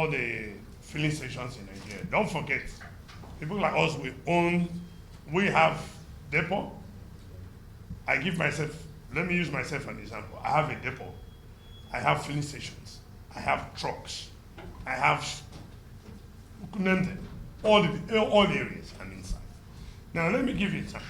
all the filling stations in Nigeria. Don't forget, people like us, we have depot. Let me use myself as an example. I have a depot. I have filling stations. I have trucks. I have, name them, all the areas I'm inside. Now let me give you an example.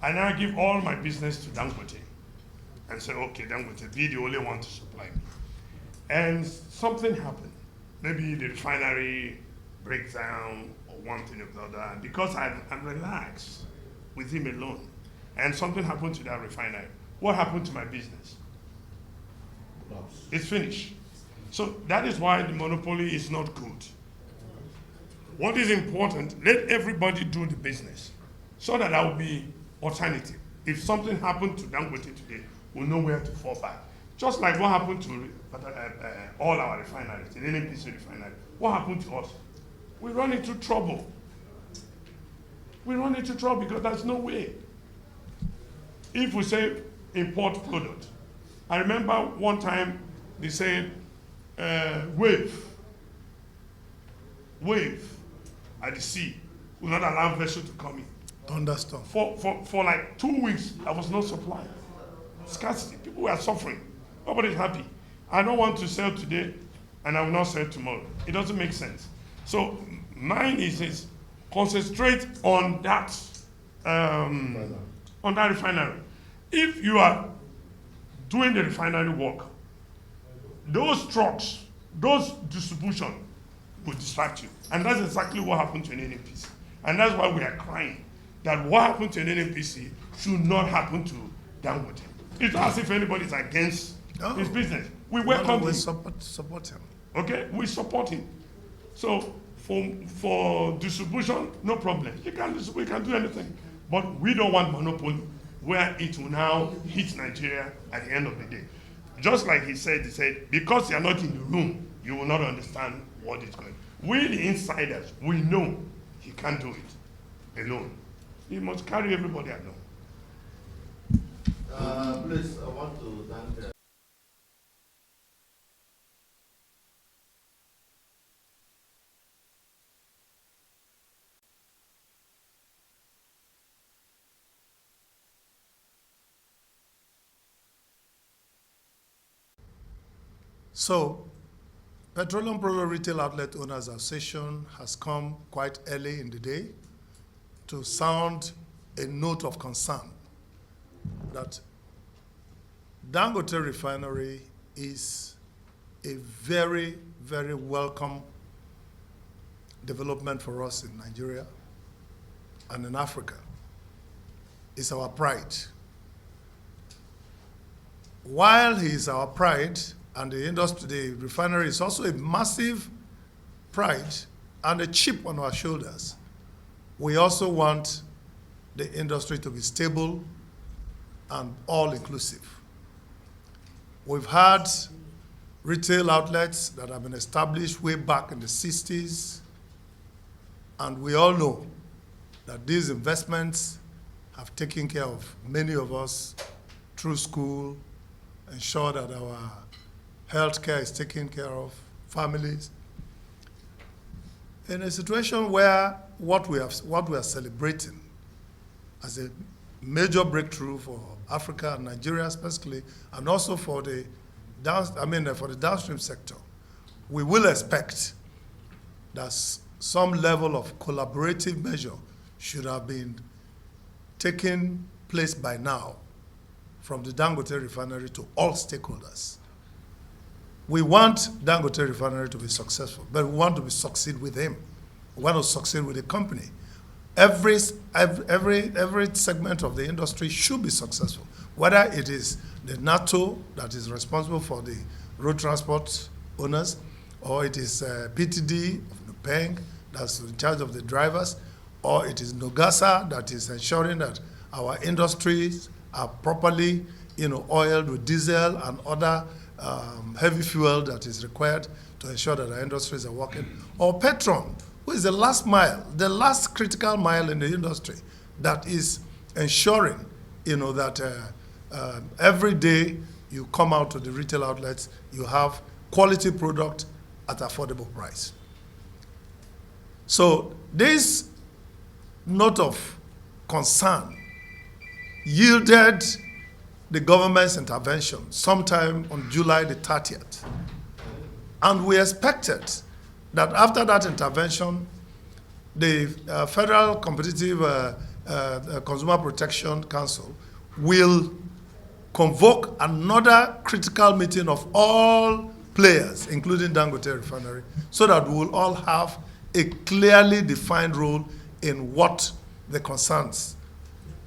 I now give all my business to Dangote and say, okay, Dangote, be the only one to supply me. And something happened. Maybe the refinery breaks down or one thing or the other. And because I'm relaxed with him alone, and something happened to that refinery, what happened to my business? It's finished. So that is why the monopoly is not good. What is important, let everybody do the business so that there will be alternative. If something happened to Dangote today, we'll know where to fall back. Just like what happened to all our refineries, the NNPC refinery. What happened to us? We run into trouble. We run into trouble because there's no way. If we say import product, I remember one time they said wave at the sea will not allow vessel to come in. Understand. For like 2 weeks, there was no supply. Scarcity. People were suffering. Nobody's happy. I don't want to sell today, and I will not sell tomorrow. It doesn't make sense. So mine is concentrate on that refinery. If you are doing the refinery work, those trucks, those distribution will distract you. And that's exactly what happened to an NNPC. And that's why we are crying that what happened to an NNPC should not happen to Dangote. It's not as if anybody is against his business. We welcome him. We support him. Okay, we support him. So for distribution, no problem. We can do anything. But we don't want monopoly where it will now hit Nigeria at the end of the day. Just like he said, because you are not in the room, you will not understand what is going on. We, the insiders, we know he can't do it alone. He must carry everybody along. Please, I want to thank So, Petroleum Product Retail Outlet Owners Association has come quite early in the day to sound a note of concern that Dangote Refinery is a very, very welcome development for us in Nigeria and in Africa. It's our pride. While he is our pride, and the industry, the refinery is also a massive pride and a chip on our shoulders, we also want the industry to be stable and all-inclusive. We've had retail outlets that have been established way back in the 60s, and we all know that these investments have taken care of many of us through school, ensure that our healthcare is taken care of, families. In a situation where what we are celebrating as a major breakthrough for Africa and Nigeria especially, and also for the downstream sector, we will expect that some level of collaborative measure should have been taken place by now from the Dangote Refinery to all stakeholders. We want Dangote Refinery to be successful, but we want to succeed with him. We want to succeed with the company. Every segment of the industry should be successful, whether it is the NATO that is responsible for the road transport owners, or it is PTD of Nupeng that's in charge of the drivers, or it is Nogasa that is ensuring that our industries are properly, oiled with diesel and other heavy fuel that is required to ensure that our industries are working, or Petron, who is the last mile, the last critical mile in the industry that is ensuring, that every day you come out to the retail outlets, you have quality product at affordable price. So this note of concern yielded the government's intervention sometime on July the 30th. And we expected that after that intervention, the Federal Competitive Consumer Protection Council will convoke another critical meeting of all players, including Dangote Refinery, so that we will all have a clearly defined role in what the concerns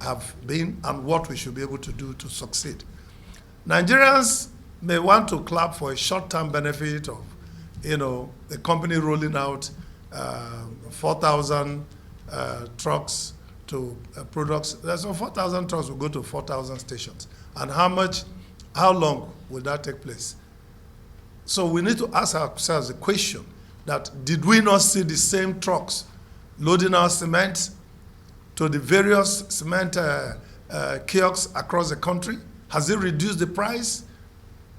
have been and what we should be able to do to succeed. Nigerians may want to clap for a short-term benefit of, the company rolling out 4,000 trucks to products. So 4,000 trucks will go to 4,000 stations. And how long will that take place? So we need to ask ourselves the question that, did we not see the same trucks loading our cement to the various cement kiosks across the country? Has it reduced the price?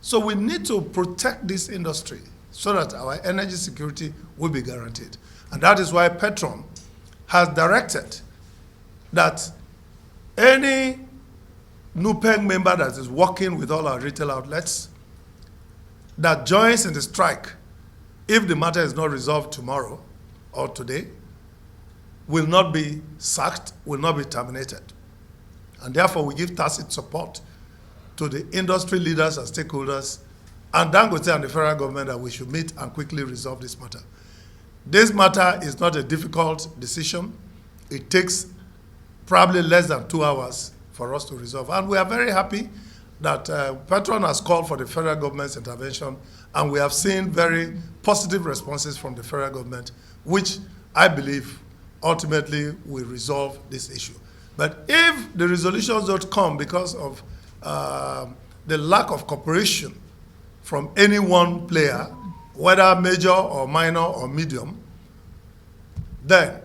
So we need to protect this industry so that our energy security will be guaranteed. And that is why Petron has directed that any NUPENG member that is working with all our retail outlets that joins in the strike, if the matter is not resolved tomorrow or today, will not be sacked, will not be terminated. And therefore, we give tacit support to the industry leaders and stakeholders and Dangote and the federal government that we should meet and quickly resolve this matter. This matter is not a difficult decision. It takes probably less than 2 hours for us to resolve. And we are very happy that Petron has called for the federal government's intervention, and we have seen very positive responses from the federal government, which I believe ultimately will resolve this issue. But if the resolutions don't come because of the lack of cooperation from any one player, whether major or minor or medium, then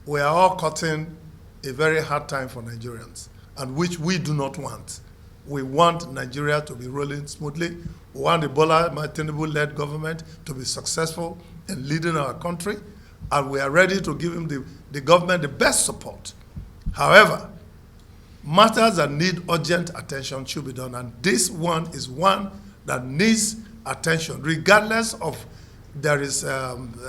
we are all cutting a very hard time for Nigerians, and which we do not want. We want Nigeria to be rolling smoothly. We want the Bola Tinubu-led government to be successful in leading our country, and we are ready to give him the government the best support. However, matters that need urgent attention should be done, and this one is one that needs attention, regardless of there is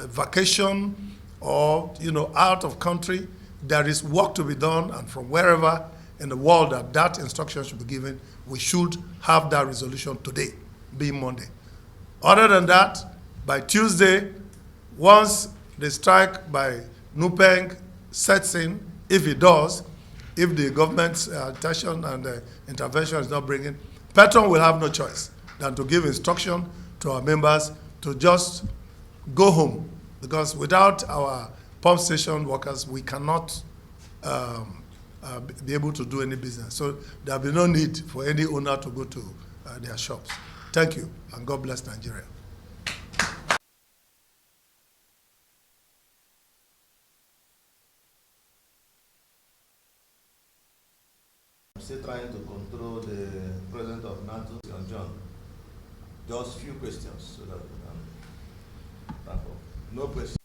vacation or out of country. There is work to be done, and from wherever in the world that instruction should be given, we should have that resolution today, being Monday. Other than that, by Tuesday, once the strike by NUPENG sets in, if it does, if the government's attention and intervention is not bringing, Petron will have no choice than to give instruction to our members to just go home, because without our pump station workers, we cannot be able to do any business. So there will be no need for any owner to go to their shops. Thank you, and God bless Nigeria. I'm still trying to control the president of NATO, John. Just few questions so that we can wrap up. No questions.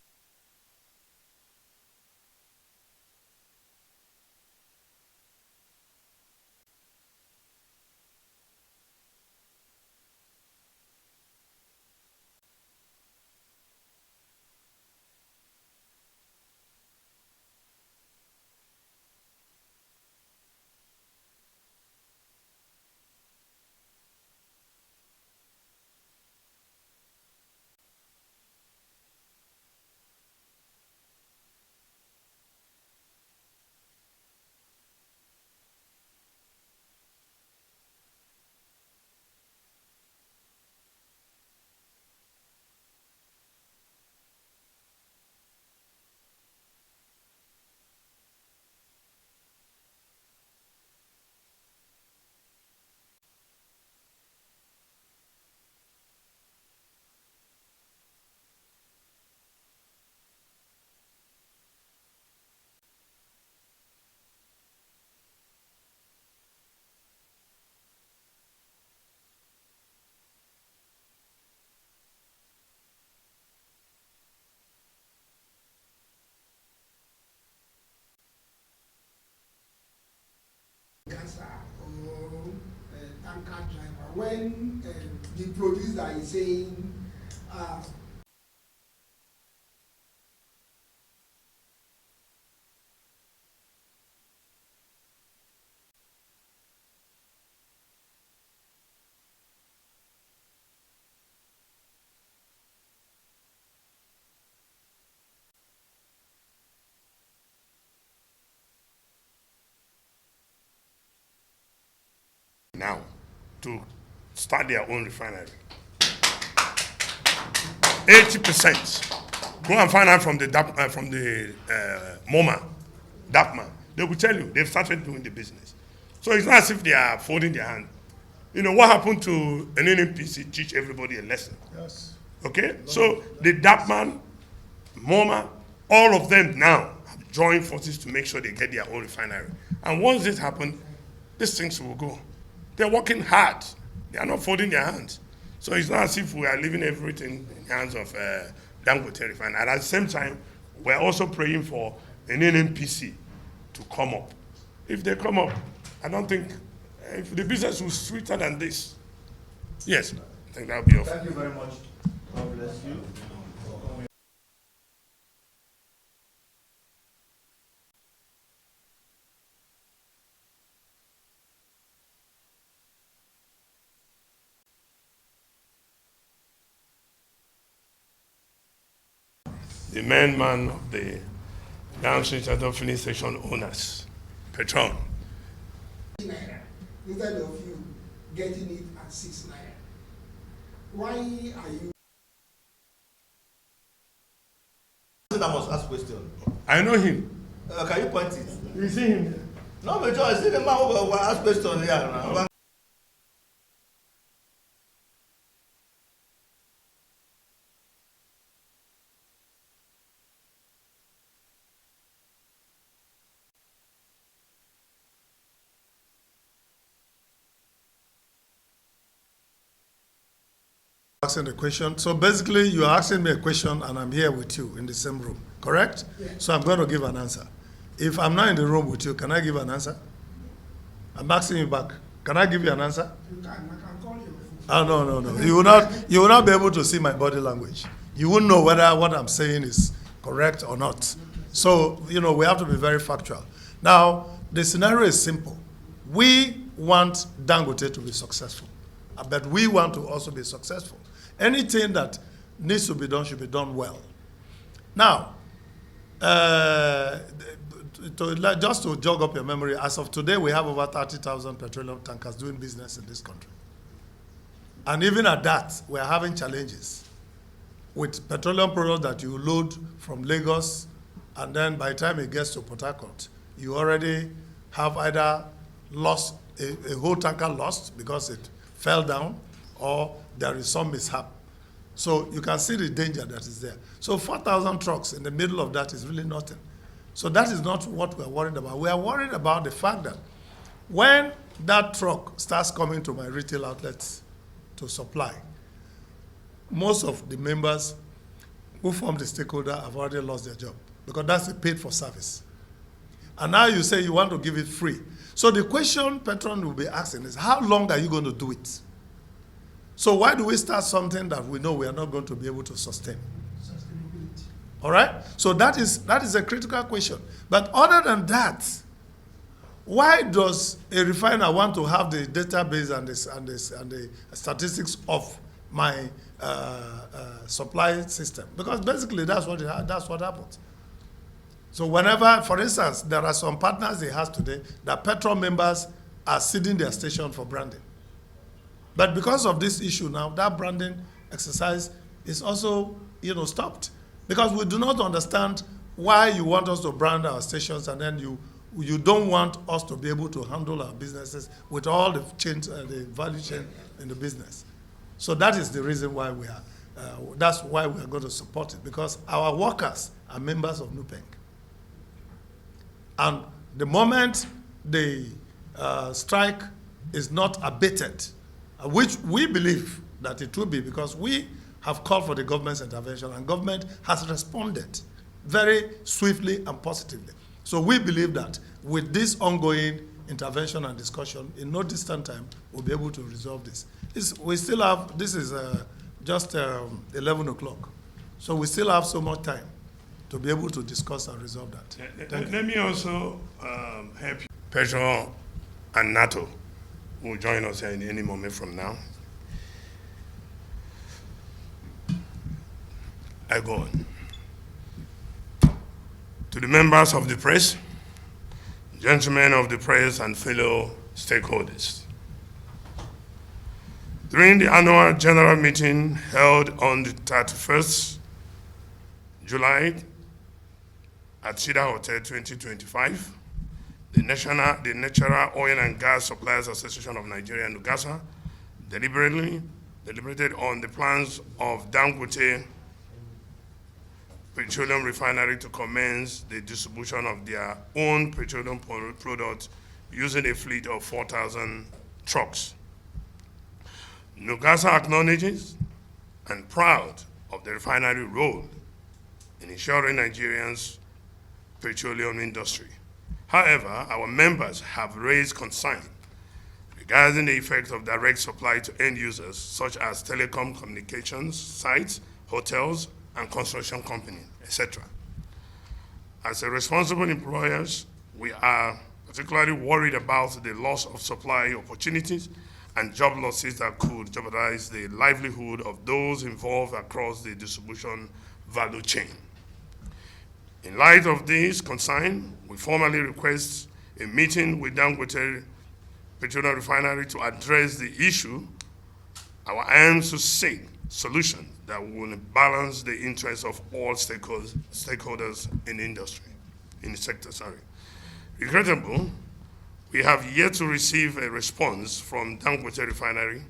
when the producer is saying, now to start their own refinery. 80%. Go and find out from the MoMA, DAPMA. They will tell you they've started doing the business. So it's not as if they are folding their hand. You know what happened to an NNPC? Teach everybody a lesson. Yes. Okay, so the DAPMA, MoMA, all of them now have joined forces to make sure they get their own refinery. And once this happens, these things will go. They're working hard. They are not folding their hands. So it's not as if we are leaving everything in the hands of Dangote Refinery. And at the same time, we're also praying for an NNPC to come up. If they come up, I don't think, if the business was sweeter than this, yes, I think that would be all. Thank you very much. God bless you. The main man of the downstream Charter filling station owners, Petron. naira instead of you getting it at 6 naira. Why are you? I must ask question. I know him. Can you point it? You see him there? No, but I see the man who will ask question here now. Asking the question. So basically, you are asking me a question, and I'm here with you in the same room, correct? Yes. So I'm going to give an answer. If I'm not in the room with you, can I give an answer? I'm asking you back. Can I give you an answer? I can call you. Oh, no. You will not be able to see my body language. You won't know whether what I'm saying is correct or not. So, we have to be very factual. Now, the scenario is simple. We want Dangote to be successful, but we want to also be successful. Anything that needs to be done should be done well. Now, just to jog up your memory, as of today, we have over 30,000 petroleum tankers doing business in this country. And even at that, we are having challenges with petroleum products that you load from Lagos, and then by the time it gets to Port Harcourt, you already have either lost, a whole tanker lost because it fell down, or there is some mishap. So you can see the danger that is there. So 4,000 trucks in the middle of that is really nothing. So that is not what we're worried about. We are worried about the fact that when that truck starts coming to my retail outlets to supply, most of the members who form the stakeholder have already lost their job because that's a paid for service. And now you say you want to give it free. So the question Petron will be asking is, how long are you going to do it? So why do we start something that we know we are not going to be able to sustain? Sustainability. All right? So that is a critical question. But other than that, why does a refiner want to have the database and the statistics of my supply system? Because basically that's what happens. So whenever, for instance, there are some partners he has today that Petron members are seeding their station for branding. But because of this issue now, that branding exercise is also, stopped. Because we do not understand why you want us to brand our stations and then you don't want us to be able to handle our businesses with all the the value chain in the business. So that is the reason why that's why we are going to support it, because our workers are members of NUPENG. And the moment the strike is not abated, which we believe that it will be, because we have called for the government's intervention and government has responded very swiftly and positively. So we believe that with this ongoing intervention and discussion, in no distant time, we'll be able to resolve this. We still have, this is just 11 o'clock. So we still have so much time to be able to discuss and resolve that. Let me also help you. Petro and NATO will join us here in any moment from now. I go on. To the members of the press, gentlemen of the press and fellow stakeholders. During the annual general meeting held on the 31st July at Cedar Hotel 2025, the Natural Oil and Gas Suppliers Association of Nigeria, NUGASA, deliberated on the plans of Dangote Petroleum Refinery to commence the distribution of their own petroleum products using a fleet of 4,000 trucks. NUGASA acknowledges and proud of the refinery role in ensuring Nigerians' petroleum industry. However, our members have raised concern regarding the effect of direct supply to end users, such as telecom communications sites, hotels, and construction companies, etc. As a responsible employers, we are particularly worried about the loss of supply opportunities and job losses that could jeopardize the livelihood of those involved across the distribution value chain. In light of this concern, we formally request a meeting with Dangote Petroleum Refinery to address the issue. Our aims to seek solutions that will balance the interests of all stakeholders in the industry, in the sector, sorry. Regrettable, we have yet to receive a response from Dangote Refinery.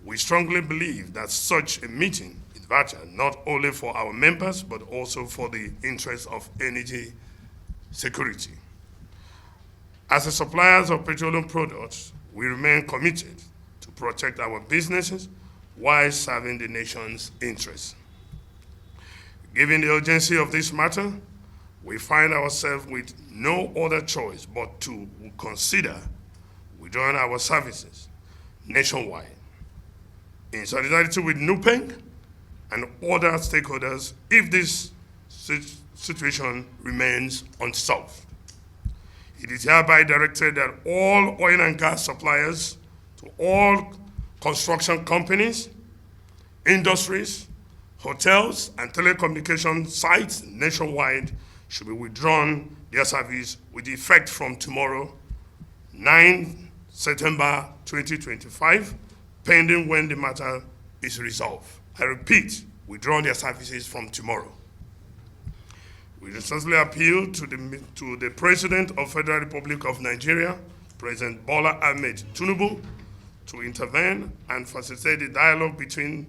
We strongly believe that such a meeting is vital, not only for our members, but also for the interests of energy security. As a suppliers of petroleum products, we remain committed to protect our businesses while serving the nation's interests. Given the urgency of this matter, we find ourselves with no other choice but to consider withdrawing our services nationwide. In solidarity with NUPENG and other stakeholders, if this situation remains unsolved. It is hereby directed that all oil and gas suppliers to all construction companies, industries, hotels, and telecommunication sites nationwide should be withdrawn their service with effect from tomorrow, 9 September 2025, pending when the matter is resolved. I repeat, withdraw their services from tomorrow. We recently appealed to the President of Federal Republic of Nigeria, President Bola Ahmed Tinubu, to intervene and facilitate the dialogue between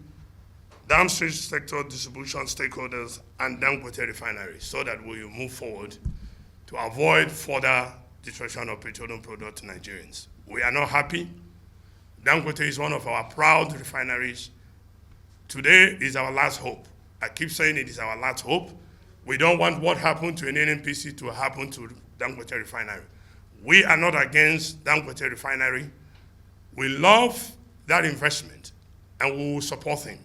downstream sector distribution stakeholders and Dangote Refinery so that we will move forward to avoid further destruction of petroleum products to Nigerians. We are not happy. Dangote is one of our proud refineries. Today is our last hope. I keep saying it is our last hope. We don't want what happened to an NNPC to happen to Dangote Refinery. We are not against Dangote Refinery. We love that investment and we will support him.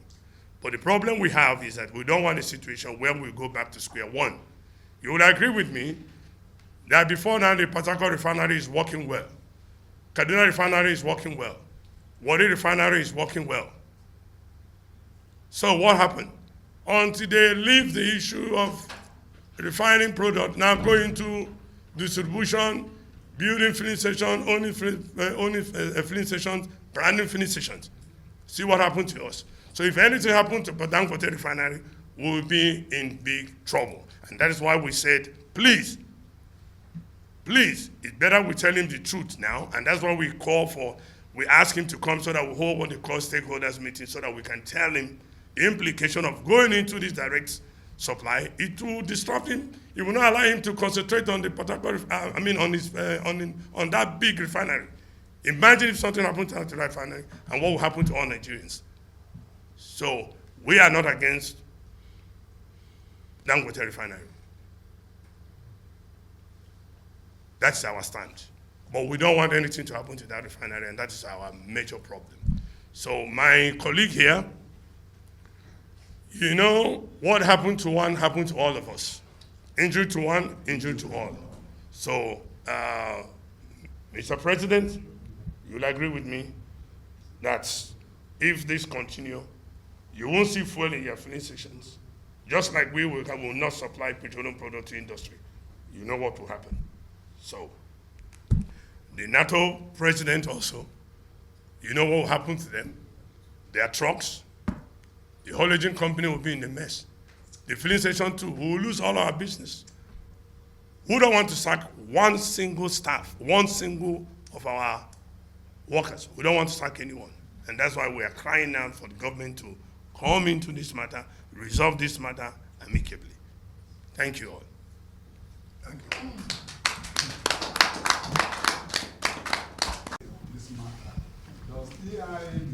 But the problem we have is that we don't want a situation where we go back to square one. You would agree with me that before now the Port Harcourt Refinery is working well. Kaduna Refinery is working well. Warri Refinery is working well. So what happened? Until they leave the issue of refining product, now going to distribution, building filling stations, owning filling stations, branding filling stations. See what happened to us. So if anything happened to Dangote Refinery, we will be in big trouble. And that is why we said, please, it's better we tell him the truth now. And that's why we ask him to come so that we hold what they call stakeholders meeting so that we can tell him the implication of going into this direct supply. It will disrupt him. It will not allow him to concentrate on the on that big refinery. Imagine if something happened to the refinery and what will happen to all Nigerians. So we are not against Dangote Refinery. That's our stand. But we don't want anything to happen to that refinery, and that is our major problem. So my colleague here, you know, what happened to one happened to all of us. Injury to one, injury to all. So, Mr. President, you'll agree with me that if this continue, you won't see fuel in your filling stations. Just like we will not supply petroleum product to industry. You know what will happen. So, the NATO president also, you know what will happen to them? Their trucks, the whole agent company will be in a mess. The filling station too, we will lose all our business. We don't want to sack one single staff, one single of our workers. We don't want to sack anyone. And that's why we are crying out for the government to come into this matter, resolve this matter amicably. Thank you all. Thank you. This matter, does EIA